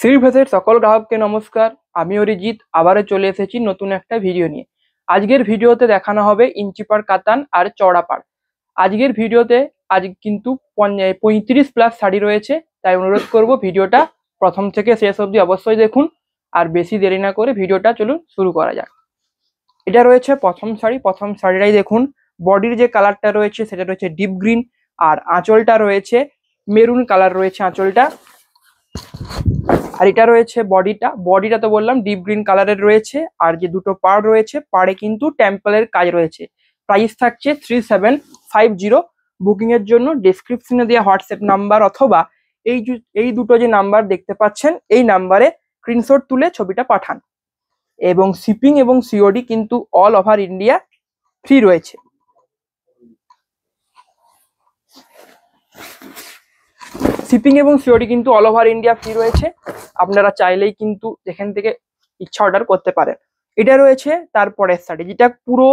শ্রী ভেসের সকল গ্রাহককে নমস্কার। আমি অরিজিৎ আবারও চলে এসেছি নতুন একটা ভিডিও নিয়ে। আজকের ভিডিওতে দেখানো হবে ইঞ্চিপাড় কাতান আর চওড়া পাড়। আজকের ভিডিওতে আজ কিন্তু 35+ শাড়ি রয়েছে, তাই অনুরোধ করব ভিডিওটা প্রথম থেকে শেষ অবধি অবশ্যই দেখুন। আর বেশি দেরি না করে ভিডিওটা চলুন শুরু করা যাক। এটা রয়েছে প্রথম শাড়ি। প্রথম শাড়িটাই দেখুন, বডির যে কালারটা রয়েছে সেটা রয়েছে ডিপ গ্রিন, আর আঁচলটা রয়েছে মেরুন কালার রয়েছে আঁচলটা। আর এটা রয়েছে বডিটা তো বললাম ডিপ গ্রিন কালারের রয়েছে। আর যে দুটো পাড় রয়েছে, পাড়ে কিন্তু টেম্পলের কাজ রয়েছে। প্রাইস থাকছে 3750। বুকিং এর জন্য ডেসক্রিপশনে দেওয়া হোয়াটসঅ্যাপ নাম্বার অথবা এই দুটো যে নাম্বার দেখতে পাচ্ছেন এই নাম্বারে স্ক্রিনশট তুলে ছবিটা পাঠান। এবং শিপিং এবং সিওডি কিন্তু অল ওভার ইন্ডিয়া ফ্রি রয়েছে। শিপিং এবং সিওডি কিন্তু অল ওভার ইন্ডিয়া ফ্রি রয়েছে। আপনারা চাইলেই কিন্তু এখান থেকে ইচ্ছা অর্ডার করতে পারেন। এটা রয়েছে তারপরের শাড়ি, যেটা পুরো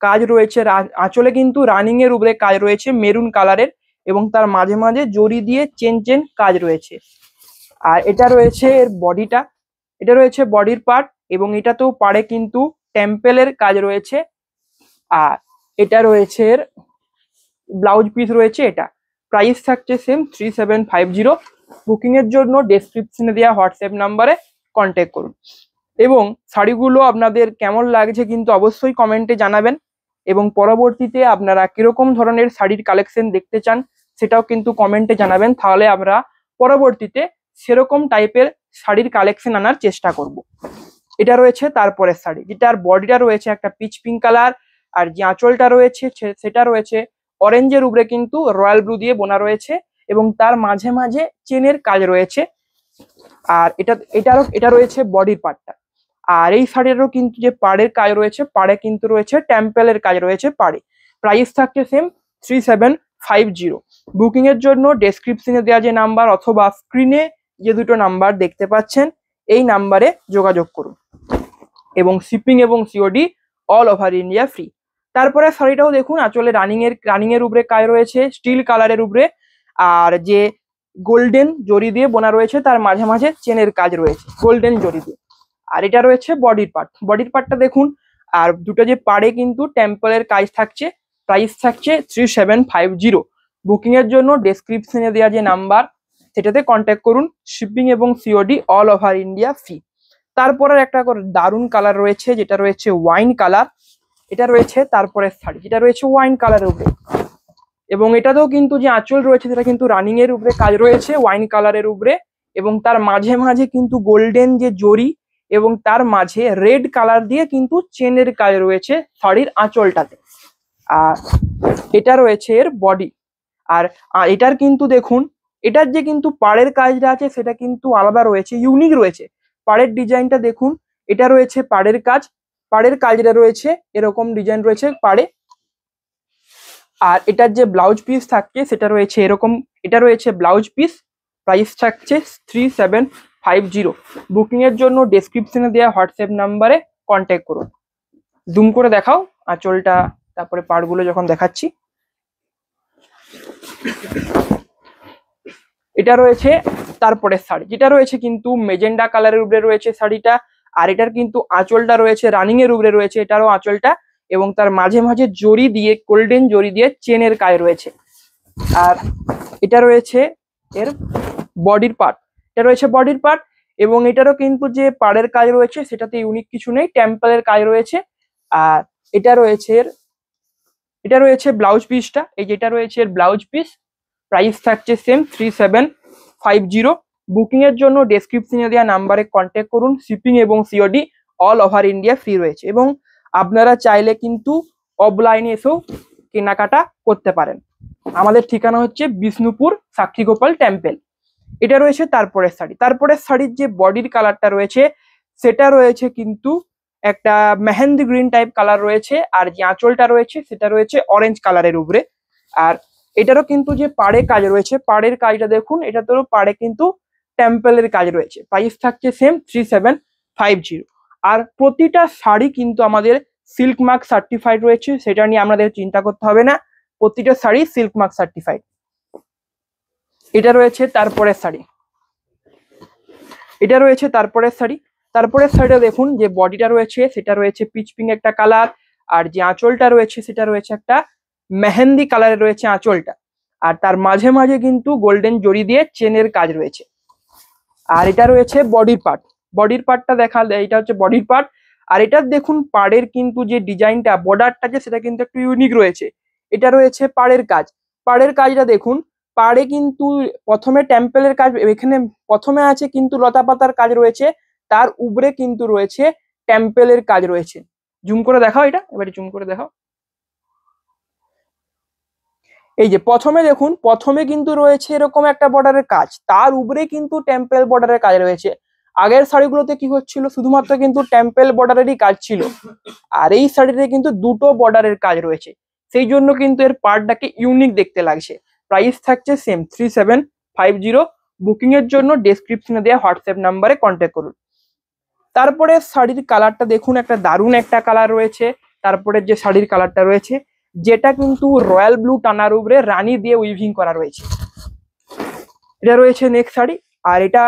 কাজ রয়েছে আঁচলে কিন্তু রানিং এর উপরে কাজ রয়েছে মেরুন কালারের, এবং তার মাঝে মাঝে জড়ি দিয়ে চেন চেন কাজ রয়েছে। আর এটা রয়েছে এর বডিটা, এটা রয়েছে বডির পার্ট, এবং এটাতেও পাড়ে কিন্তু টেম্পেলের কাজ রয়েছে। আর এটা রয়েছে এর ব্লাউজ পিস রয়েছে। এটা প্রাইস থাকছে সেম 3750। বুকিং এর জন্য ডেসক্রিপশনে দেওয়া হোয়াটসঅ্যাপ নাম্বারে কন্ট্যাক্ট করুন। এবং শাড়িগুলো আপনাদের কেমন লাগছে কিন্তু অবশ্যই কমেন্টে জানাবেন। এবং পরবর্তীতে আপনারা কিরকম ধরনের শাড়ির কালেকশন দেখতে চান সেটাও কিন্তু কমেন্টে জানাবেন, তাহলে আমরা পরবর্তীতে সেরকম টাইপের শাড়ির কালেকশন আনার চেষ্টা করব। এটা রয়েছে তারপরের শাড়ি, যেটার বডিটা রয়েছে একটা পিচ পিঙ্ক কালার, আর যে আঁচলটা রয়েছে সেটা রয়েছে অরেঞ্জের উপরে কিন্তু রয়্যাল ব্লু দিয়ে বোনা রয়েছে, এবং তার মাঝে মাঝে চেনের কাজ রয়েছে। আর এটা রয়েছে বডির পার্টটা। আর এই শাড়িরও কিন্তু যে পাড়ের কাজ রয়েছে, পাড়ে কিন্তু রয়েছে টেম্পেলের কাজ রয়েছে পাড়ে। প্রাইস থাকছে সেম 3750। বুকিং এর জন্য ডেসক্রিপশনে দেওয়া যে নাম্বার অথবা স্ক্রিনে যে দুটো নাম্বার দেখতে পাচ্ছেন এই নাম্বারে যোগাযোগ করুন। এবং শিপিং এবং COD all over India free. তারপরে শাড়িটাও দেখুন, আঁচলে রানিং এর উপরে কাজ রয়েছে স্টিল কালারের উপরে, আর যে গোল্ডেন জরি দিয়ে বোনা রয়েছে তার মাঝে মাঝে চেনের কাজ রয়েছে গোল্ডেন জরি দিয়ে। আর এটা রয়েছে বডির পার্টটা দেখুন। আর দুটো যে পাড়ে কিন্তু টেম্পলের কাজ থাকছে। প্রাইস থাকছে 3750। বুকিং এর জন্য ডেসক্রিপশনে দেওয়া যে নাম্বার সেটাতে কন্ট্যাক্ট করুন। শিপিং এবং COD all over India free. তারপরে একটা দারুণ কালার রয়েছে, যেটা রয়েছে ওয়াইন কালার। এটা রয়েছে তারপরে শাড়ি, যেটা রয়েছে ওয়াইন কালারের উপরে, এবং এটাতেও কিন্তু যে আঁচল রয়েছে সেটা কিন্তু রানিং এর উপরে কাজ রয়েছে ওয়াইন কালারের উপরে, এবং তার মাঝে মাঝে কিন্তু গোল্ডেন যে জরি এবং তার মাঝে রেড কালার দিয়ে কিন্তু চেনের কাজ রয়েছে শাড়ির আঁচলটাতে। আর এটা রয়েছে এর বডি। আর এটার কিন্তু দেখুন, এটার যে কিন্তু পাড়ের কাজটা আছে সেটা কিন্তু আলাদা রয়েছে, ইউনিক রয়েছে। পাড়ের ডিজাইনটা দেখুন, এটা রয়েছে পাড়ের কাজটা রয়েছে এরকম ডিজাইন রয়েছে পাড়ে। আর এটার যে ব্লাউজ পিস থাকছে সেটা রয়েছে এরকম, এটা রয়েছে ব্লাউজ পিস। প্রাইস থাকছে 3750। বুকিং এর জন্য ডেসক্রিপশনে দেওয়া হোয়াটসঅ্যাপ নাম্বারে কন্ট্যাক্ট করুন। জুম করে দেখাও আঁচলটা, তারপরে পাড়গুলো যখন দেখাচ্ছি। এটা রয়েছে তারপরে শাড়ি, যেটা রয়েছে কিন্তু মেজেন্ডা কালারের উপরে রয়েছে শাড়িটা। আর এটার কিন্তু আঁচলটা রয়েছে রানিং এর উপরে রয়েছে এটারও আঁচলটা, এবং তার মাঝে মাঝে জরি দিয়ে গোল্ডেন জরি দিয়ে চেনের কাজ রয়েছে। আর এটা রয়েছে এর বডির পার্ট, এবং এটারও কিন্তু যে পাড়ের কাজ রয়েছে সেটাতে ইউনিক কিছু নেই, টেম্পলের কাজ রয়েছে। আর এটা রয়েছে ব্লাউজ পিসটা, এই যেটা রয়েছে এর ব্লাউজ পিস। প্রাইস থাকছে সেম 3750। বুকিং এর জন্য ডেসক্রিপশনে দেওয়া নাম্বারে কন্ট্যাক্ট করুন। শিপিং এবং COD all over India free রয়েছে, এবং আপনারা চাইলে কিন্তু অফলাইনে এসেও কেনাকাটা করতে পারেন। আমাদের ঠিকানা হচ্ছে বিষ্ণুপুর সাক্ষীগোপাল টেম্পল। এটা রয়েছে তারপরের শাড়ির যে বডির কালারটা রয়েছে সেটা রয়েছে কিন্তু একটা মেহেন্দি গ্রিন টাইপ কালার রয়েছে, আর যে আঁচলটা রয়েছে সেটা রয়েছে অরেঞ্জ কালারের উপরে। আর এটারও কিন্তু যে পাড়ে কাজ রয়েছে, পাড়ের কাজটা দেখুন, এটাতেও পাড়ে কিন্তু টেম্পলের কাজ রয়েছে। প্রাইস থাকছে সেম 3750। আর প্রতিটা শাড়ি কিন্তু আমাদের সিল্ক মার্ক সার্টিফাইড রয়েছে, সেটা নিয়ে আমাদের চিন্তা করতে হবে না, প্রতিটা শাড়ি সিল্ক মার্ক সার্টিফাইড। এটা রয়েছে তারপরের শাড়ি, এটা রয়েছে তারপরের শাড়ি। তারপরের শাড়িটা দেখুন যে বডিটা রয়েছে সেটা রয়েছে পিচ পিঙ্ক একটা কালার, আর যে আঁচলটা রয়েছে সেটা রয়েছে একটা মেহেন্দি কালারের রয়েছে আঁচলটা, আর তার মাঝে মাঝে কিন্তু গোল্ডেন জড়ি দিয়ে চেনের কাজ রয়েছে। আর এটা রয়েছে বডির পার্ট। বডির পার্টটা দেখালে এটা হচ্ছে বডির পার্ট। আর এটা দেখুন পাড়ের কিন্তু যে ডিজাইনটা বর্ডারটা যে সেটা কিন্তু একটু ইউনিক রয়েছে। এটা রয়েছে পাড়ের কাজ। পাড়ের কাজটা দেখুন, পাড়ে কিন্তু প্রথমে টেম্পেলের কাজ, এখানে প্রথমে আছে কিন্তু লতা পাতার কাজ রয়েছে, তার উপরে কিন্তু রয়েছে টেম্পেলের কাজ রয়েছে। জুম করে দেখাও, এটা এবারে জুম করে দেখাও। এই যে প্রথমে দেখুন, প্রথমে কিন্তু রয়েছে এরকম একটা বর্ডারের কাজ, তার উপরে কিন্তু টেম্পেল বর্ডারের কাজ রয়েছে। আগের শাড়িগুলোতে কি হচ্ছিল, শুধুমাত্র কিন্তু টেম্পেল বর্ডারেরই কাজ ছিল, আর এই শাড়িতে কিন্তু দুটো বর্ডারের কাজ রয়েছে, সেই জন্য কিন্তু এর পার্টটাকে ইউনিক দেখতে লাগছে। প্রাইস থাকছে সেম 3750। বুকিং এর জন্য ডেসক্রিপশনে দেওয়া হোয়াটসঅ্যাপ নাম্বারে কন্ট্যাক্ট করুন। তারপরে শাড়ির কালারটা দেখুন, একটা দারুণ একটা কালার রয়েছে। তারপরে যে শাড়ির কালারটা রয়েছে যেটা কিন্তু রয়্যাল ব্লু টানার উপরে রানী দিয়ে উইভিং করা রয়েছে, এটা রয়েছে নেক্সট শাড়ি। আর এটা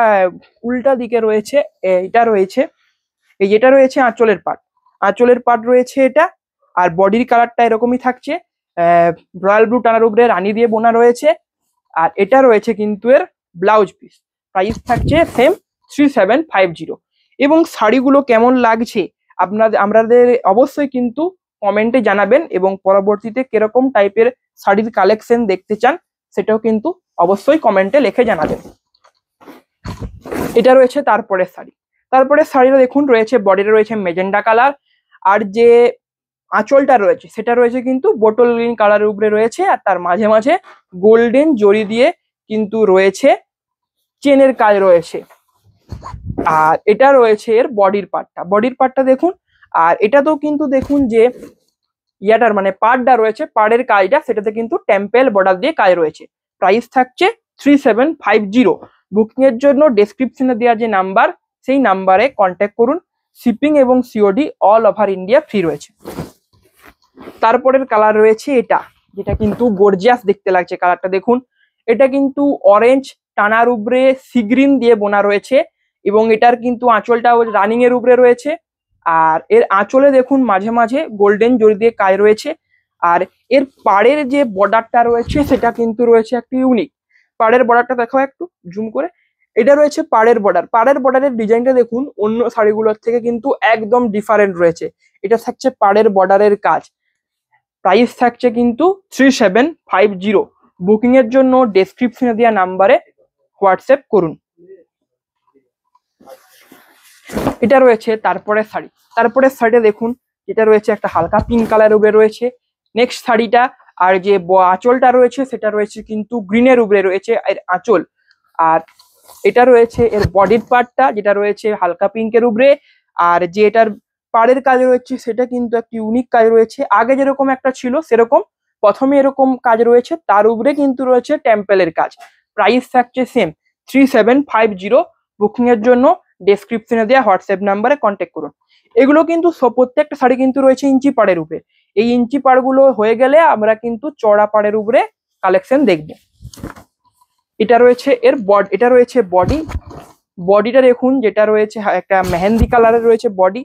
উল্টা দিকে রয়েছে, এটা রয়েছে এই যেটা রয়েছে আঁচলের পাট। আঁচলের পাট রয়েছে এটা, আর বডির কালারটা এরকমই থাকছে, রয়্যাল ব্লু টানার উপরে রানী দিয়ে বোনা রয়েছে। আর এটা রয়েছে কিন্তু এর ব্লাউজ পিস। প্রাইস থাকছে সেম 3750। এবং শাড়িগুলো কেমন লাগছে আপনাদের অবশ্যই কিন্তু কমেন্টে জানাবেন, এবং পরবর্তীতে কিরকম টাইপের শাড়ির কালেকশন দেখতে চান সেটাও কিন্তু অবশ্যই কমেন্টে লিখে জানাবেন। এটা রয়েছে তারপরের শাড়ি। তারপরে শাড়িটা দেখুন রয়েছে, বডিতে রয়েছে মেজেন্ডা কালার, আর যে আঁচলটা রয়েছে সেটা রয়েছে কিন্তু বোটল গ্রিন কালারের উপরে রয়েছে, আর তার মাঝে মাঝে গোল্ডেন জড়ি দিয়ে কিন্তু রয়েছে চেনের কাজ রয়েছে। আর এটা রয়েছে এর বডির পার্টটা। বডির পার্টটা দেখুন, আর এটাতেও কিন্তু দেখুন যে ইয়াটার মানে পার্টটা রয়েছে, পাড়ের কাজটা সেটাতে কিন্তু টেম্পেল বর্ডার দিয়ে কাজ রয়েছে। প্রাইস থাকছে 3750। বুকিং এর জন্য ডেসক্রিপশনে দেওয়া যে নাম্বার সেই নাম্বারে কন্ট্যাক্ট করুন। শিপিং এবং COD all over India free রয়েছে। তারপরের কালার রয়েছে এটা, যেটা কিন্তু গর্জিয়াস দেখতে লাগছে কালারটা দেখুন। এটা কিন্তু অরেঞ্জ টানার উপরে সি গ্রিন দিয়ে বোনা রয়েছে, এবং এটার কিন্তু আঁচলটা রানিং এর উপরে রয়েছে। আর এর আঁচলে দেখুন মাঝে মাঝে গোল্ডেন জড়ি দিয়ে কাজ রয়েছে। আর এর পাড়ের যে বর্ডারটা রয়েছে সেটা কিন্তু রয়েছে একটু ইউনিক। পাড়ের বর্ডারটা দেখাও একটু জুম করে। এটা রয়েছে পাড়ের বর্ডার। পাড়ের বর্ডারের ডিজাইনটা দেখুন অন্য শাড়িগুলোর থেকে কিন্তু একদম ডিফারেন্ট রয়েছে। এটা থাকছে পাড়ের বর্ডারের কাজ। প্রাইস থাকছে কিন্তু 3750। বুকিং এর জন্য ডেসক্রিপশনে দেওয়া নাম্বারে হোয়াটসঅ্যাপ করুন। এটা রয়েছে তারপরের শাড়ি। তারপরের শাড়িটা দেখুন, যেটা রয়েছে একটা হালকা পিঙ্ক কালারের উপরে রয়েছে নেক্সট শাড়িটা। আর যে আঁচলটা রয়েছে সেটা রয়েছে কিন্তু গ্রিনের উপরে রয়েছে এর আঁচল। আর এটা রয়েছে এর বডির পার্টটা, যেটা রয়েছে হালকা পিঙ্কের উপরে। আর যে এটার পাড়ের কাজ রয়েছে সেটা কিন্তু একটা ইউনিক কাজ রয়েছে, আগে যেরকম একটা ছিল সেরকম প্রথমে এরকম কাজ রয়েছে, তার উপরে কিন্তু রয়েছে টেম্পেলের কাজ। প্রাইস থাকছে সেম 3750। বুকিং এর জন্য ডেসক্রিপশনে দেওয়া হোয়াটসঅ্যাপ নাম্বারে কন্ট্যাক্ট করুন। এগুলো কিন্তু প্রত্যেকটা শাড়ি কিন্তু রয়েছে ইঞ্চি পাড়ের উপরে। এই ইঞ্চি পাড়গুলো হয়ে গেলে আমরা কিন্তু চড়া পাড়ের উপরে কালেকশন দেখব। এটা রয়েছে এর এটা রয়েছে বডি। বডিটা দেখুন, যেটা রয়েছে একটা মেহেন্দি কালারের রয়েছে বডি,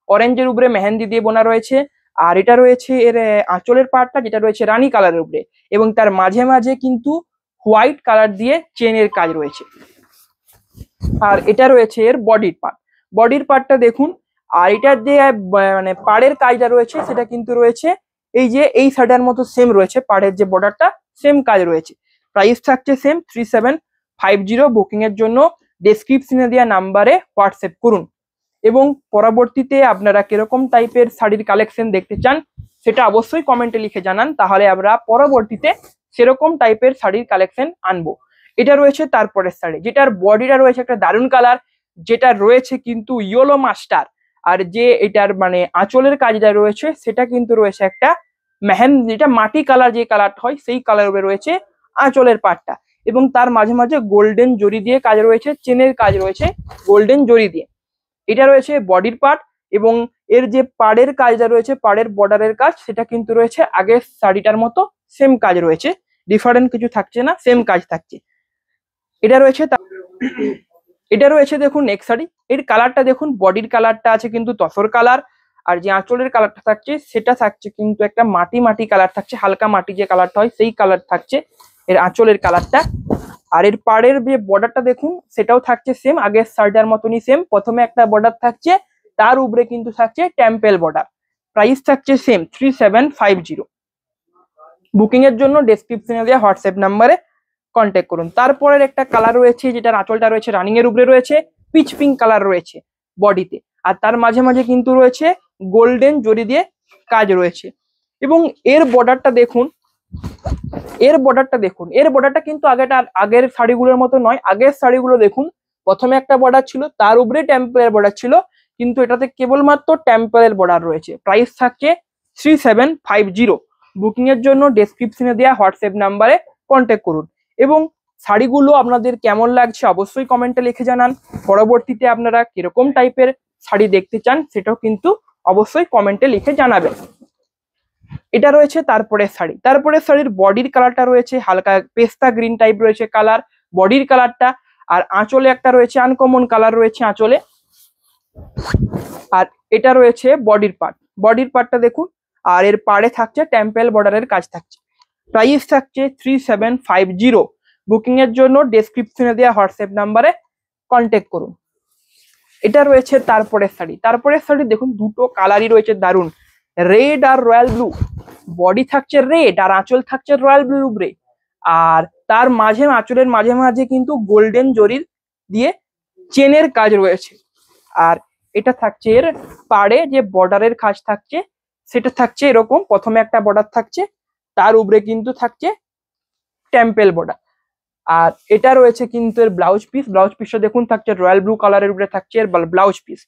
অরেঞ্জের উপরে মেহেন্দি দিয়ে বোনা রয়েছে। আর এটা রয়েছে এর আঁচলের পার্টটা, যেটা রয়েছে রানী কালারের উপরে, এবং তার মাঝে মাঝে কিন্তু হোয়াইট কালার দিয়ে চেনের কাজ রয়েছে। আর এটা রয়েছে এর বডির পার্ট। বডির পার্টটা দেখুন, আর এটার যে মানে পাড়ের কাজটা রয়েছে সেটা কিন্তু রয়েছে এই যে এই শাড়িটার মতো সেম রয়েছে, পাড়ের যে বর্ডারটা সেম কাজ রয়েছে। প্রাইস থাকছে সেম 3750। বুকিং এর জন্য ডেসক্রিপশনে দেওয়া নাম্বারে হোয়াটসঅ্যাপ করুন। এবং পরবর্তীতে আপনারা কিরকম টাইপের শাড়ির কালেকশন দেখতে চান সেটা অবশ্যই কমেন্টে লিখে জানান, তাহলে আমরা পরবর্তীতে সেরকম টাইপের শাড়ির কালেকশন আনবো। এটা রয়েছে তারপরের শাড়ি, যেটার বডিটা রয়েছে একটা দারুণ কালার, যেটা রয়েছে কিন্তু ইয়েলো মাস্টার। আর যে এটার মানে আঁচলের কাজটা রয়েছে সেটা কিন্তু রয়েছে একটা মেহেন্দি, যেটা মাটি কালার যে কালারটা হয় সেই কালার রয়েছে আঁচলের পাটটা, এবং তার মাঝে মাঝে গোল্ডেন জড়ি দিয়ে কাজ রয়েছে, চেনের কাজ রয়েছে গোল্ডেন জড়ি দিয়ে। এটা রয়েছে বডির পার্ট, এবং এর যে পাড়ের কাজটা রয়েছে পাড়ের বর্ডারের কাজ সেটা কিন্তু রয়েছে আগের শাড়িটার মতো সেম কাজ রয়েছে, ডিফারেন্ট কিছু থাকছে না, সেম কাজ থাকছে। এটা রয়েছে এটা রয়েছে দেখুন নেক্সট শাড়ি। এর কালারটা দেখুন, বডির কালারটা আছে কিন্তু তসর কালার, আর যে আঁচলের কালারটা থাকছে সেটা থাকছে কিন্তু একটা মাটি মাটি কালার থাকছে, হালকা মাটি যে কালারটা হয় সেই কালার থাকছে এর আঁচলের কালারটা। আর এর পাড়ের যে বর্ডারটা দেখুন সেটাও থাকছে সেম, আগের শাড়িটার মতনই সেম। প্রথমে একটা বর্ডার থাকছে, তার উপরে কিন্তু থাকছে টেম্পেল বর্ডার। প্রাইস থাকছে সেম 3750। বুকিং এর জন্য ডেসক্রিপশনে দেওয়া হোয়াটসঅ্যাপ নাম্বারে কন্ট্যাক্ট করুন। তারপরের একটা কালার রয়েছে যেটার আঁচলটা রয়েছে রানিং এর উপরে রয়েছে, পিচ পিঙ্ক কালার রয়েছে বডিতে, আর তার মাঝে মাঝে কিন্তু রয়েছে গোল্ডেন জরি দিয়ে কাজ রয়েছে। এবং এর বর্ডারটা দেখুন, এর বর্ডারটা কিন্তু আগের শাড়িগুলোর মতো নয়। আগের শাড়িগুলো দেখুন প্রথমে একটা বর্ডার ছিল, তার উপরে টেম্পলের বর্ডার ছিল, কিন্তু এটাতে কেবলমাত্র টেম্পলের বর্ডার রয়েছে। প্রাইস থাকছে 3750। বুকিং এর জন্য ডেসক্রিপশনে দেওয়া হোয়াটসঅ্যাপ নাম্বারে কন্ট্যাক্ট করুন। এবং শাড়িগুলো আপনাদের কেমন লাগছে অবশ্যই কমেন্টে লিখে জানান। পরবর্তীতে আপনারা কিরকম টাইপের শাড়ি দেখতে চান সেটাও কিন্তু অবশ্যই কমেন্টে লিখে জানাবেন। এটা রয়েছে তারপরের শাড়ির বডির কালারটা রয়েছে হালকা পেস্তা গ্রিন টাইপ রয়েছে কালার বডির কালারটা, আর আঁচলে একটা রয়েছে আনকমন কালার রয়েছে আঁচলে। আর এটা রয়েছে বডির পার্টটা দেখুন, আর এর পাড়ে থাকছে টেম্পেল বর্ডারের কাজ থাকছে। প্রাইস থাকছে 3750। বুকিং এর জন্য ডেসক্রিপশনে দেওয়া হোয়াটসঅ্যাপ নাম্বারে কন্ট্যাক্ট করুন। এটা রয়েছে তারপরের শাড়ি দেখুন, দুটো কালারই রয়েছে দারুন, রেড আর রয়্যাল ব্লু। বডি থাকছে রেড আর আঁচল থাকছে রয়্যাল ব্লু উপরে, আর তার মাঝে আঁচলের মাঝে মাঝে কিন্তু গোল্ডেন জরির দিয়ে চেনের কাজ রয়েছে। আর এটা থাকছে এর পাড়ে যে বর্ডারের কাজ থাকছে সেটা থাকছে এরকম, প্রথমে একটা বর্ডার থাকছে, তার উপরে কিন্তু থাকছে টেম্পেল বর্ডার। আর এটা রয়েছে কিন্তু এর ব্লাউজ পিসটা দেখুন থাকছে রয়্যাল ব্লু কালারের উপরে থাকছে এর ব্লাউজ পিস।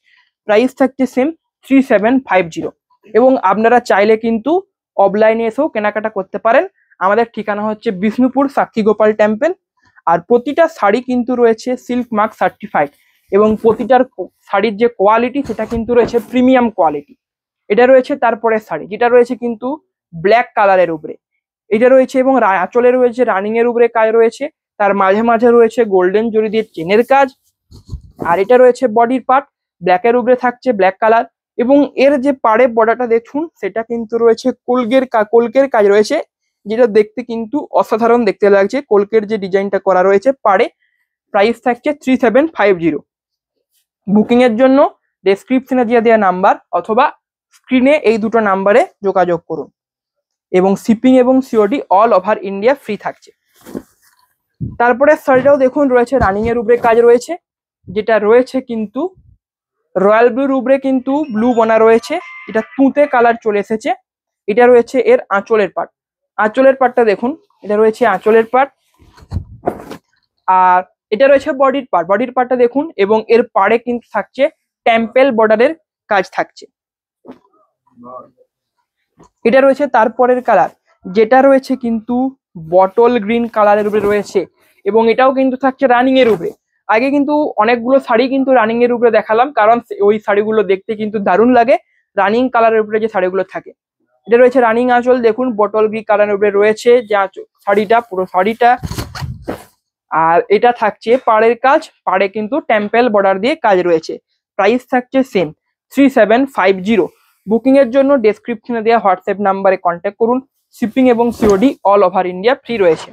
প্রাইস থাকছে সেম 3750। এবং আপনারা চাইলে কিন্তু অফলাইনে এসেও কেনাকাটা করতে পারেন। আমাদের ঠিকানা হচ্ছে বিষ্ণুপুর সাক্ষী গোপাল টেম্পল। আর প্রতিটা শাড়ি কিন্তু রয়েছে সিল্ক মার্ক সার্টিফাইড, এবং প্রতিটার শাড়ির যে কোয়ালিটি সেটা কিন্তু রয়েছে প্রিমিয়াম কোয়ালিটি। এটা রয়েছে তারপরে শাড়ি, যেটা রয়েছে কিন্তু ব্ল্যাক কালারের উপরে। এটা রয়েছে এবং আঁচলে রয়েছে রানিং এর উপরে কাজ রয়েছে, তার মাঝে মাঝে রয়েছে গোল্ডেন জরি দিয়ে চেনের কাজ। আর এটা রয়েছে বডির পার্ট, ব্ল্যাকের উপরে থাকছে ব্ল্যাক কালার। এবং এর যে পাড়ে বর্ডারটা দেখুন সেটা কিন্তু রয়েছে কলকের কাজ রয়েছে, যেটা দেখতে কিন্তু অসাধারণ দেখতে লাগছে। কলকের যে ডিজাইনটা করা রয়েছে পাড়ে। প্রাইস থাকছে 3750। বুকিং এর জন্য ডেসক্রিপশনে দিয়ে দেওয়া নাম্বার অথবা স্ক্রিনে এই দুটো নাম্বারে যোগাযোগ করুন। এবং শিপিং এবং COD all over India free থাকছে। তারপরে শাড়িটাও দেখুন রয়েছে রানিং এর উপরে কাজ রয়েছে, যেটা রয়েছে কিন্তু রয়্যাল ব্লুর উপরে কিন্তু ব্লু বোনা রয়েছে, এটা তুঁতে কালার চলে এসেছে। এটা রয়েছে এর আঁচলের পার্টটা দেখুন, এটা রয়েছে আঁচলের পার্ট। আর এটা রয়েছে বডির পার্টটা দেখুন, এবং এর পাড়ে কিন্তু থাকছে টেম্পেল বর্ডারের কাজ থাকছে। এটা রয়েছে তারপরের কালার, যেটা রয়েছে কিন্তু বটল গ্রিন কালারের উপরে রয়েছে, এবং এটাও কিন্তু থাকছে রানিং এর উপরে। আগে কিন্তু অনেকগুলো শাড়ি কিন্তু রানিং এর উপরে দেখালাম, কারণ ওই শাড়িগুলো দেখতে কিন্তু দারুণ লাগে রানিং কালারের উপরে যে শাড়িগুলো থাকে। এটা রয়েছে রানিং আঁচল দেখুন, বটল গ্রিন কালারের উপরে রয়েছে যে শাড়িটা, পুরো শাড়িটা। আর এটা থাকছে পাড়ের কাজ, পাড়ে কিন্তু টেম্পেল বর্ডার দিয়ে কাজ রয়েছে। প্রাইস থাকছে সেম 3750। বুকিং এর জন্য ডেসক্রিপশনে দেওয়া হোয়াটসঅ্যাপ নাম্বারে কন্ট্যাক্ট করুন। শিপিং এবং COD all over India free রয়েছে।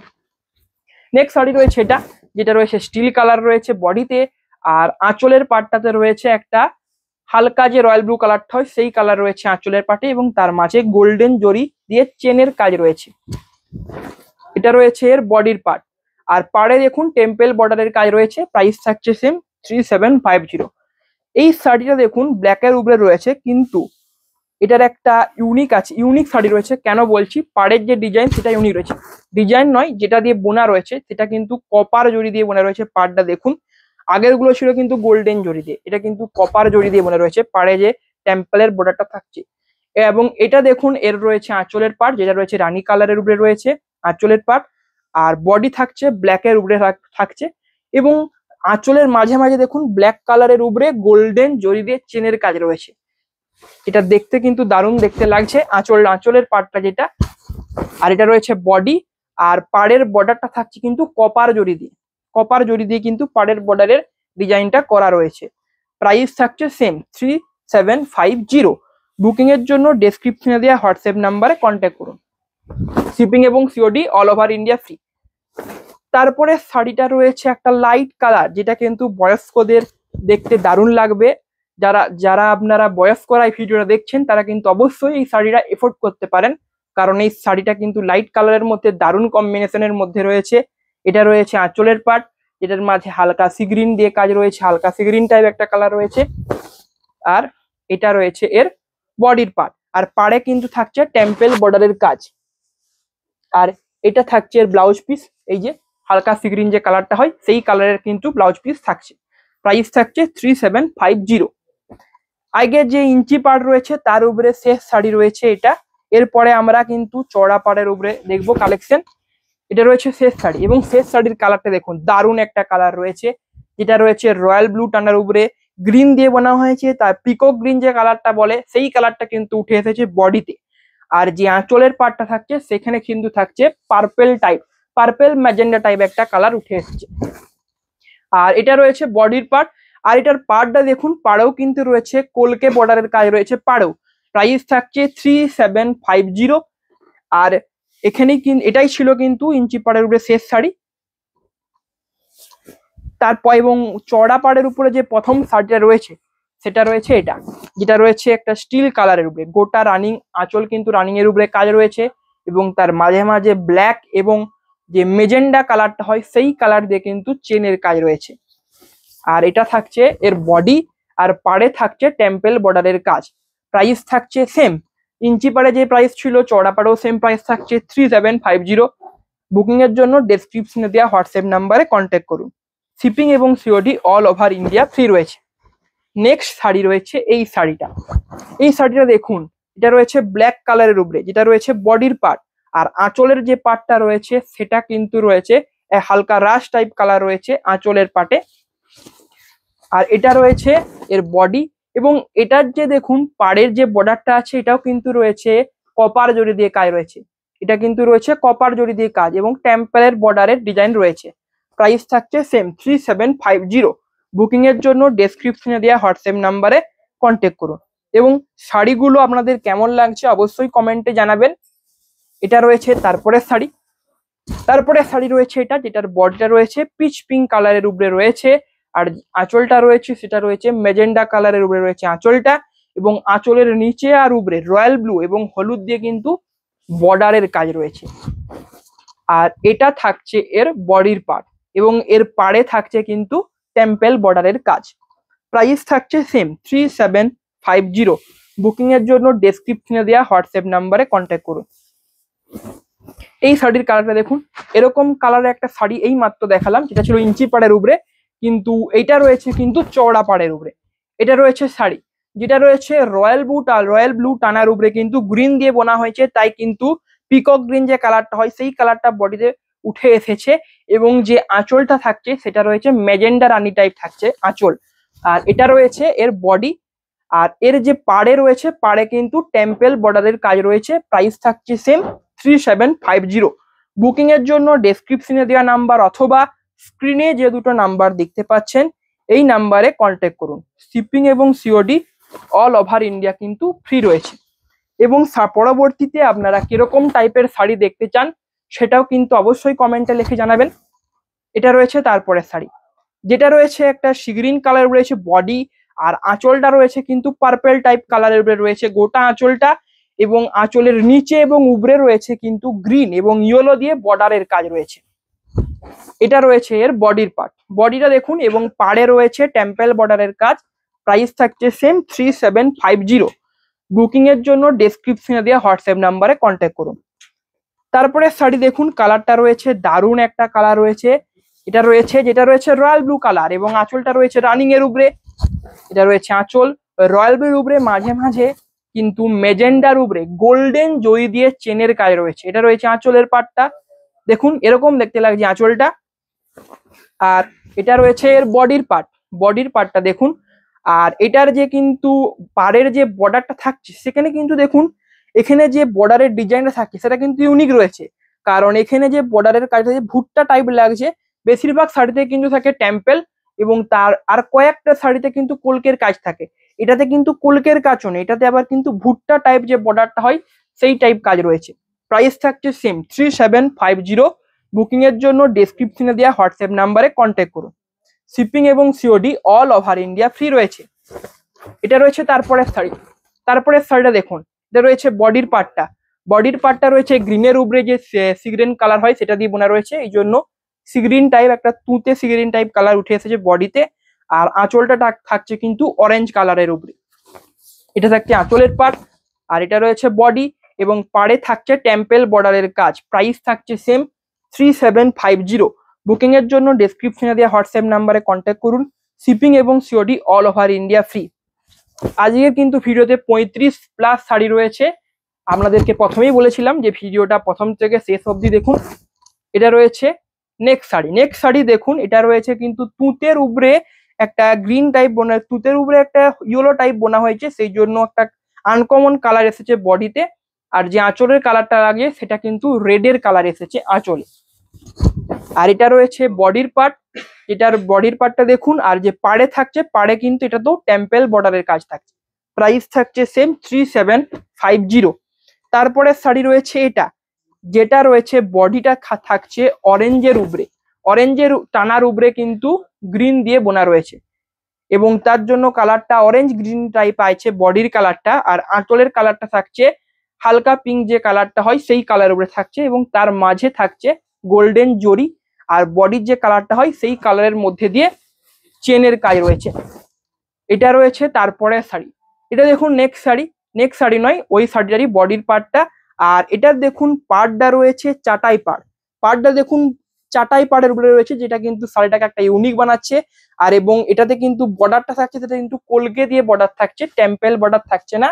নেক্সট শাড়ি রয়েছে এটা, যেটা রয়েছে স্টিল কালার রয়েছে বডিতে, আর আঁচলের পাটটাতে রয়েছে একটা হালকা যে রয়্যাল ব্লু কালারটা হয় সেই কালার রয়েছে আঁচলের পাটে, এবং তার মাঝে গোল্ডেন জরি দিয়ে চেনের কাজ রয়েছে। এটা রয়েছে এর বডির পার্ট, আর পাড়ে দেখুন টেম্পেল বর্ডারের কাজ রয়েছে। প্রাইস থাকছে সেম 3750। এই শাড়িটা দেখুন ব্ল্যাকের উপরে রয়েছে, কিন্তু এটার একটা ইউনিক শাড়ি রয়েছে। কেন বলছি, পাড়ের যে ডিজাইন সেটা ইউনিক রয়েছে, ডিজাইন নয় যেটা দিয়ে বোনা রয়েছে সেটা কিন্তু কপার জরি দিয়ে বোনা রয়েছে। পাড়টা দেখুন, আগের গুলো ছিল কিন্তু গোল্ডেন জরি দিয়ে, এটা কিন্তু কপার জরি দিয়ে বোনা রয়েছে পাড়ে যে টেম্পলের বর্ডারটা থাকছে। এবং এটা দেখুন এর রয়েছে আঁচলের পার্ট, যেটা রয়েছে রানী কালারের উপরে রয়েছে আঁচলের পার্ট, আর বডি থাকছে ব্ল্যাকের উপরে থাকছে। এবং আঁচলের মাঝে মাঝে দেখুন ব্ল্যাক কালারের উপরে গোল্ডেন জরি দিয়ে চেনের কাজ রয়েছে। এটা দেখতে কিন্তু দারুণ দেখতে লাগছে আঁচলের পার্টটা যেটা। আর এটা রয়েছে বডি, আর পাড়ের বর্ডারটা থাকছে কিন্তু কপার জরি দিয়ে কিন্তু পাড়ের বর্ডারের ডিজাইনটা করা রয়েছে। প্রাইস থাকছে সেম 3750। বুকিং এর জন্য ডেসক্রিপশনে দেওয়া হোয়াটসঅ্যাপ নাম্বারে কন্ট্যাক্ট করুন। শিপিং এবং COD all over India free. তারপরে শাড়িটা রয়েছে একটা লাইট কালার, যেটা কিন্তু বয়স্কদের দেখতে দারুণ লাগবে। যারা যারা আপনারা বয়স্করা এই ভিডিওটা দেখছেন তারা কিন্তু অবশ্যই এই শাড়িটা এফোর্ড করতে পারেন, কারণ এই শাড়িটা কিন্তু লাইট কালারের মধ্যে দারুণ কম্বিনেশনের মধ্যে রয়েছে। এটা রয়েছে আঁচলের পার্ট, যেটার মাঝে হালকা সি গ্রিন দিয়ে কাজ রয়েছে, হালকা সি গ্রিন টাইপ একটা কালার রয়েছে। আর এটা রয়েছে এর বডির পার্ট, আর পাড়ে কিন্তু থাকছে টেম্পেল বর্ডারের কাজ। আর এটা থাকছে এর ব্লাউজ পিস, এই যে হালকা সি গ্রিন যে কালারটা হয় সেই কালারের কিন্তু ব্লাউজ পিস থাকছে। প্রাইস থাকছে 3750। আগে যে ইঞ্চি পাড় রয়েছে তার উপরে শেষ শাড়ি রয়েছে এটা। এরপরে আমরা কিন্তু চড়া পাড়ের উপরে দেখবো কালেকশন। এটা রয়েছে শেষ শাড়ি, এবং শেষ শাড়ির কালারটা দেখুন, দারুণ একটা কালার রয়েছে, যেটা রয়েছে রয়্যাল ব্লু টানার উপরে গ্রিন দিয়ে বানা হয়েছে। তার পিকক গ্রিন যে কালারটা বলে সেই কালারটা কিন্তু উঠে এসেছে বডিতে। আর যে আঁচলের পার্টটা থাকছে সেখানে কিন্তু থাকছে পার্পেল ম্যাজেন্ডা টাইপ একটা কালার উঠে এসেছে। আর এটা রয়েছে বডির পার্ট। আর এটার পার্টটা দেখুন, পাড়েও কিন্তু রয়েছে কলকে বর্ডারের কাজ রয়েছে পাড়েও। প্রাইস থাকছে 3750। আর এখানেই এটাই ছিল কিন্তু ইঞ্চি পাড়ের উপরে শেষ শাড়ি। তারপর এবং চড়া পাড়ের উপরে যে প্রথম শাড়িটা রয়েছে সেটা রয়েছে এটা, যেটা রয়েছে একটা স্টিল কালারের উপরে গোটা রানিং আঁচল, কিন্তু রানিং এর উপরে কাজ রয়েছে, এবং তার মাঝে মাঝে ব্ল্যাক এবং যে মেজেন্ডা কালারটা হয় সেই কালার দিয়ে কিন্তু চেনের কাজ রয়েছে। আর এটা থাকছে এর বডি, আর পাড়ে থাকছে টেম্পেল বর্ডারের কাজ। প্রাইস থাকছে সেম, ইঞ্চি পাড়ে যে প্রাইস ছিল চড়া পাড়েও সেম প্রাইস থাকছে 3750। বুকিং এর জন্য ডেসক্রিপশনে দেওয়া হোয়াটসঅ্যাপ নাম্বারে কন্ট্যাক্ট করুন। শিপিং এবং COD all over India free রয়েছে। নেক্সট শাড়ি রয়েছে এই শাড়িটা। এই শাড়িটা দেখুন, এটা রয়েছে ব্ল্যাক কালারের উপরে, যেটা রয়েছে বডির পার্ট। আর আঁচলের যে পার্টটা রয়েছে সেটা কিন্তু রয়েছে হালকা রাশ টাইপ কালার রয়েছে আঁচলের পার্টে। আর এটা রয়েছে এর বডি, এবং এটার যে দেখুন পাড়ের যে বর্ডারটা আছে এটাও কিন্তু রয়েছে কপার জড়ি দিয়ে কাজ রয়েছে। এটা কিন্তু রয়েছে কপার জড়ি দিয়ে কাজ, এবং টেম্পলের বর্ডারের ডিজাইন রয়েছে। প্রাইস থাকছে সেম 3750। বুকিং এর জন্য ডেসক্রিপশনে দেওয়া হোয়াটসঅ্যাপ নাম্বারে কন্ট্যাক্ট করুন। এবং শাড়িগুলো আপনাদের কেমন লাগছে অবশ্যই কমেন্টে জানাবেন। এটা রয়েছে তারপরের শাড়ি রয়েছে এটা, যেটার বডিটা রয়েছে পিচ পিঙ্ক কালারের উপরে রয়েছে। আর আঁচলটা রয়েছে সেটা রয়েছে মেজেন্ডা কালারের উপরে রয়েছে আঁচলটা, এবং আঁচলের নিচে আর উপরে রয়্যাল ব্লু এবং হলুদ দিয়ে কিন্তু বর্ডারের কাজ রয়েছে। আর এটা থাকছে এর বডির পার্ট, এবং এর পাড়ে থাকছে কিন্তু টেম্পেল বর্ডারের কাজ। প্রাইস থাকছে সেম 3750। বুকিং এর জন্য ডেসক্রিপশনে দেওয়া হোয়াটসঅ্যাপ নাম্বারে কন্ট্যাক্ট করুন। এই শাড়ির কালারটা দেখুন, এরকম কালারের একটা শাড়ি এই মাত্র দেখালাম, যেটা ছিল ইঞ্চি পাড়ের উপরে, কিন্তু এটা রয়েছে কিন্তু চওড়া পাড়ের উপরে। এটা রয়েছে শাড়ি, যেটা রয়েছে রয়্যাল ব্লু টানার উপরে কিন্তু গ্রিন দিয়ে বোনা হয়েছে, তাই কিন্তু পিকক গ্রিন যে কালারটা হয় সেই কালারটা বডিতে উঠে এসেছে। এবং যে আঁচলটা থাকছে সেটা রয়েছে ম্যাজেন্ডা রানী টাইপ থাকছে আঁচল। আর এটা রয়েছে এর বডি। আর এর যে পাড়ে রয়েছে পাড়ে কিন্তু টেম্পেল বর্ডারের কাজ রয়েছে। প্রাইস থাকছে সেম 3750। বুকিং এর জন্য ডেসক্রিপশনে দেওয়া নাম্বার অথবা স্ক্রিনে যে দুটো নাম্বার দেখতে পাচ্ছেন এই নাম্বারে কন্ট্যাক্ট করুন। শিপিং এবং সিওডি অল ওভার ইন্ডিয়া কিন্তু ফ্রি রয়েছে। এবং পরবর্তীতে আপনারা কিরকম টাইপের শাড়ি দেখতে চান সেটাও কিন্তু অবশ্যই কমেন্টে লিখে জানাবেন। এটা রয়েছে তারপরে শাড়ি, যেটা রয়েছে একটা সি গ্রিন কালার রয়েছে বডি, আর আঁচলটা রয়েছে কিন্তু পার্পেল টাইপ কালারের উপরে রয়েছে গোটা আঁচলটা, এবং আঁচলের নিচে এবং উপরে রয়েছে কিন্তু গ্রিন এবং ইয়েলো দিয়ে বর্ডারের কাজ রয়েছে। এটা রয়েছে এর বডির পার্ট, বডিটা দেখুন, এবং পাড়ে রয়েছে টেম্পেল বর্ডারের কাজ। প্রাইস থাকছে সেম 3750। বুকিং এর জন্য ডেসক্রিপশনে দেওয়া হোয়াটসঅ্যাপ নাম্বারে কন্ট্যাক্ট করুন। তারপরে শাড়ি দেখুন, কালারটা রয়েছে দারুণ একটা কালার রয়েছে। এটা রয়েছে যেটা রয়েছে রয়্যাল ব্লু কালার, এবং আঁচলটা রয়েছে রানিং এর উপরে। এটা রয়েছে আঁচল রয়্যাল ব্লুর উপরে, মাঝে মাঝে কিন্তু মেজেন্ডার উপরে গোল্ডেন জরি দিয়ে চেনের কাজ রয়েছে। এটা রয়েছে আঁচলের পাটটা, দেখুন এরকম দেখতে লাগছে আঁচলটা। আর এটা রয়েছে এর বডির পার্টটা দেখুন। আর এটার যে কিন্তু পাড়ের যে বর্ডারটা থাকছে সেখানে কিন্তু দেখুন, এখানে যে বর্ডারের ডিজাইনটা থাকছে সেটা কিন্তু ইউনিক রয়েছে, কারণ এখানে যে বর্ডারের কাজটা যে ভুট্টা টাইপ লাগছে। বেশিরভাগ শাড়িতে কিন্তু থাকে টেম্পেল, এবং তার আর কয়েকটা শাড়িতে কিন্তু কলকের কাজ থাকে। এটাতে কিন্তু কলকের কাজও নেই, এটাতে আবার কিন্তু ভুট্টা টাইপ যে বর্ডারটা হয় সেই টাইপ কাজ রয়েছে। প্রাইস থাকছে সেম 3750। বুকিং এর জন্য ডেসক্রিপশনে দেওয়া হোয়াটসঅ্যাপ নাম্বারে কন্ট্যাক্ট করুন। শিপিং এবং COD all over India free রয়েছে। এটা রয়েছে তারপরের শাড়ি। তারপরের শাড়িটা দেখুন, এটা রয়েছে বডির পার্টটা। বডির পার্টটা রয়েছে গ্রিনের উপরে যে সিগ্রিন কালার হয় সেটা দিয়ে বোনা রয়েছে, এই জন্য সিগ্রিন টাইপ একটা তুঁতে সিগ্রিন টাইপ কালার উঠে এসেছে বডিতে। আর আঁচলটা থাকছে কিন্তু অরেঞ্জ কালারের উপরে, এটা থাকছে আঁচলের পার্ট। আর এটা রয়েছে বডি এবং পাড়ে থাকছে টেম্পেল বর্ডারের কাজ। প্রাইস থাকছে সেম 3750। বুকিং এর জন্য ডেসক্রিপশনে দেওয়া হোয়াটসঅ্যাপ নাম্বারে কন্ট্যাক্ট করুন। শিপিং এবং COD all over India free. আজকের কিন্তু ভিডিওতে 35+ শাড়ি রয়েছে। আপনাদেরকে প্রথমেই বলেছিলাম যে ভিডিওটা প্রথম থেকে শেষ অবধি দেখুন। এটা রয়েছে নেক্সট শাড়ি। নেক্সট শাড়ি দেখুন, এটা রয়েছে কিন্তু তুঁতের উপরে একটা গ্রিন টাইপ বোনা, তুঁতের উপরে একটা ইয়েলো টাইপ বোনা হয়েছে, সেই জন্য একটা আনকমন কালার এসেছে বডিতে। আর যে আঁচলের কালারটা লাগে সেটা কিন্তু রেডের কালার এসেছে আঁচলে। আর এটা রয়েছে বডির পার্ট, এটার বডির পার্টটা দেখুন। আর যে পাড়ে থাকছে, পাড়ে কিন্তু এটা তো টেম্পেল বর্ডারের কাজ থাকছে। প্রাইস থাকছে সেম 3750। তারপরে শাড়ি রয়েছে এটা, যেটা রয়েছে বডিটা থাকছে অরেঞ্জের উপরে, অরেঞ্জের টানার উপরে কিন্তু গ্রিন দিয়ে বোনা রয়েছে এবং তার জন্য কালারটা অরেঞ্জ গ্রিন টাইপ আছে বডির কালারটা। আর আঁচলের কালারটা থাকছে হালকা পিঙ্ক যে কালারটা হয় সেই কালার উপরে থাকছে এবং তার মাঝে থাকছে গোল্ডেন জরি। আর বডির যে কালারটা হয় সেই কালারের মধ্যে দিয়ে চেনের কাজ রয়েছে। এটা রয়েছে তারপরে শাড়ি। এটা দেখুন নেক্সট শাড়ি, নেক্সট শাড়ি নয় ওই শাড়িটারই বডির পার্টটা। আর এটার দেখুন পাড়টা রয়েছে চাটাই পাড়। পাড়টা দেখুন চাটাই পাড়ের উপরে রয়েছে, যেটা কিন্তু শাড়িটাকে একটা ইউনিক বানাচ্ছে। আর এবং এটাতে কিন্তু বর্ডারটা থাকছে, সেটা কিন্তু কলকে দিয়ে বর্ডার থাকছে, টেম্পেল বর্ডার থাকছে না,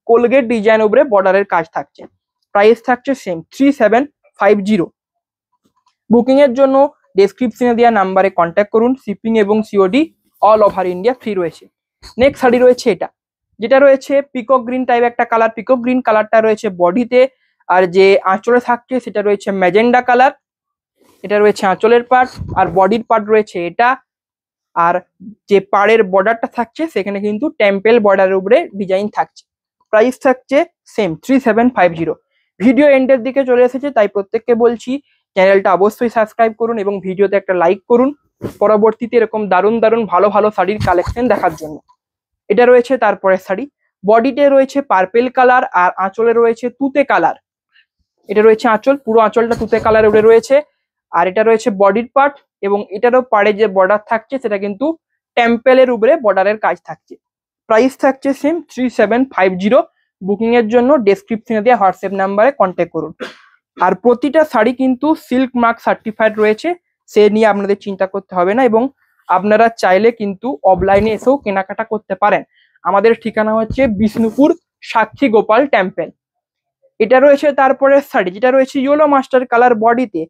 কোলগেট ডিজাইন উপরে বর্ডারের কাজ থাকছে। প্রাইস থাকছে সেম 3750। বুকিং এর জন্য ডেসক্রিপশনে দেওয়া নাম্বারে কন্ট্যাক্ট করুন। শিপিং এবং COD all over India free রয়েছে। নেক্সট শাড়ি রয়েছে এটা, যেটা রয়েছে পিকক গ্রিন টাইপ একটা কালার। পিকক গ্রিন কালারটা রয়েছে বডিতে, আর যে আঁচলে থাকছে সেটা রয়েছে ম্যাজেন্ডা কালার। এটা রয়েছে আঁচলের পার্ট আর বডির পার্ট রয়েছে এটা। আর যে পাড়ের বর্ডারটা থাকছে সেখানে কিন্তু টেম্পেল বর্ডারের উপরে ডিজাইন থাকছে। প্রাইস থাকছে সেম 3750। ভিডিও এন্ডের দিকে চলে এসেছে, তাই প্রত্যেককে বলছি চ্যানেলটা অবশ্যই সাবস্ক্রাইব করুন এবং ভিডিওতে একটা লাইক করুন পরবর্তীতে এরকম দারুণ দারুণ ভালো ভালো শাড়ির কালেকশন দেখার জন্য। এটা রয়েছে তারপরে শাড়ি। বডিতে রয়েছে পার্পেল কালার আর আঁচলে রয়েছে তুতে কালার। এটা রয়েছে আঁচল, পুরো আঁচলটা তুতে কালার উপরে রয়েছে। আর এটা রয়েছে বডির পার্ট এবং এটারও পাড়ে যে বর্ডার থাকছে সেটা কিন্তু টেম্পেলের উপরে বর্ডারের কাজ থাকছে। প্রাইস থাকছে সেম 3750। বুকিং এর জন্য ডেসক্রিপশনে দেওয়া হোয়াটসঅ্যাপ নাম্বারে কন্ট্যাক্ট করুন। আর প্রতিটা শাড়ি কিন্তু সিল্ক মার্ক সার্টিফাইড রয়েছে, সে নিয়ে আপনাদের চিন্তা করতে হবে না। এবং আপনারা চাইলে কিন্তু অফলাইনে এসেও কেনাকাটা করতে পারেন। আমাদের ঠিকানা হচ্ছে বিষ্ণুপুর সাক্ষী গোপাল টেম্পল। এটা রয়েছে তারপরে শাড়ি, যেটা রয়েছে ইয়েলো মাস্টার কালার বডিতে।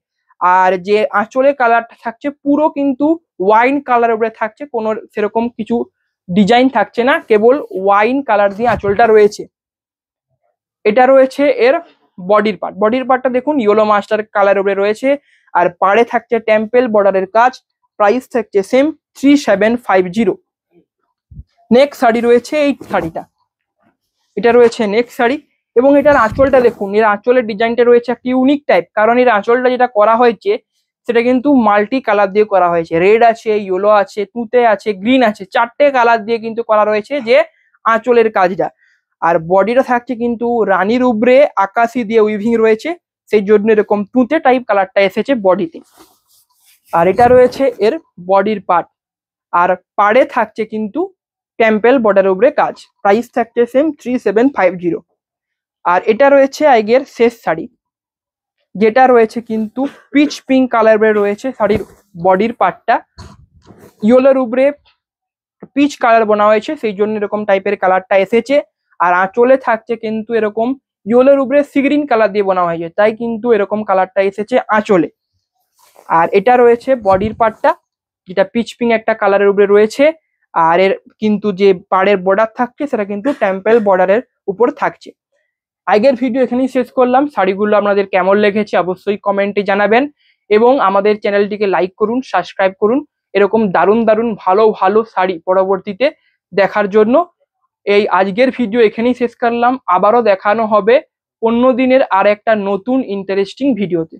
আর যে আঁচলে কালারটা থাকছে পুরো কিন্তু ওয়াইন কালার উপরে থাকছে, কোনো সেরকম কিছু ডিজাইন থাকছে না, কেবল ওয়াইন কালার দিয়ে আঁচলটা রয়েছে। এটা রয়েছে এর বডির পার্ট। বডির পার্টটা দেখুন ইয়েলো মাস্টার কালার উপরে রয়েছে আর পাড়ে থাকছে টেম্পেল বর্ডারের কাজ। প্রাইস থাকছে সেম 3750। নেক্সট শাড়ি রয়েছে এই শাড়িটা, এটা রয়েছে নেক্সট শাড়ি এবং এটার আঁচলটা দেখুন, এর আঁচলের ডিজাইনটা রয়েছে একটা ইউনিক টাইপ, কারণ এর আঁচলটা যেটা করা হয়েছে সেটা কিন্তু মাল্টি কালার দিয়ে করা হয়েছে। রেড আছে, ইয়েলো আছে, তুতে আছে, গ্রিন আছে, চারটে কালার দিয়ে কিন্তু করা রয়েছে যে আঁচলের কাজটা। আর বডিটা থাকছে কিন্তু রানীর উপরে আকাশি দিয়ে উইভিং রয়েছে, সেই জন্য এরকম তুতে টাইপ কালারটা এসেছে বডিতে। আর এটা রয়েছে এর বডির পার্ট আর পাড়ে থাকছে কিন্তু টেম্পেল বর্ডারের উপরে কাজ। প্রাইস থাকছে সেম 3750। আর এটা রয়েছে আজকের শেষ শাড়ি, যেটা রয়েছে কিন্তু পিচ পিঙ্ক কালারের রয়েছে শাড়ির বডির পার্টটা। ইয়েলোর উপরে পিচ কালার বোনা হয়েছে, সেই জন্য এরকম টাইপের কালারটা এসেছে। আর আঁচলে থাকছে কিন্তু এরকম ইয়েলোর উপরে সিগ্রিন কালার দিয়ে বোনা হয়েছে, তাই কিন্তু এরকম কালারটা এসেছে আঁচলে। আর এটা রয়েছে বডির পার্টটা, যেটা পিচ পিঙ্ক একটা কালারের উপরে রয়েছে। আর এর কিন্তু যে পাড়ের বর্ডার থাকছে সেটা কিন্তু টেম্পেল বর্ডারের উপর থাকছে। আগের ভিডিও এখানেই শেষ করলাম। শাড়িগুলো আপনাদের কেমন লেগেছে অবশ্যই কমেন্টে জানাবেন এবং আমাদের চ্যানেলটিকে লাইক করুন, সাবস্ক্রাইব করুন এরকম দারুণ দারুণ ভালো ভালো শাড়ি পরবর্তীতে দেখার জন্য। এই আজকের ভিডিও এখানেই শেষ করলাম, আবারও দেখানো হবে অন্য দিনের আর একটা নতুন ইন্টারেস্টিং ভিডিওতে।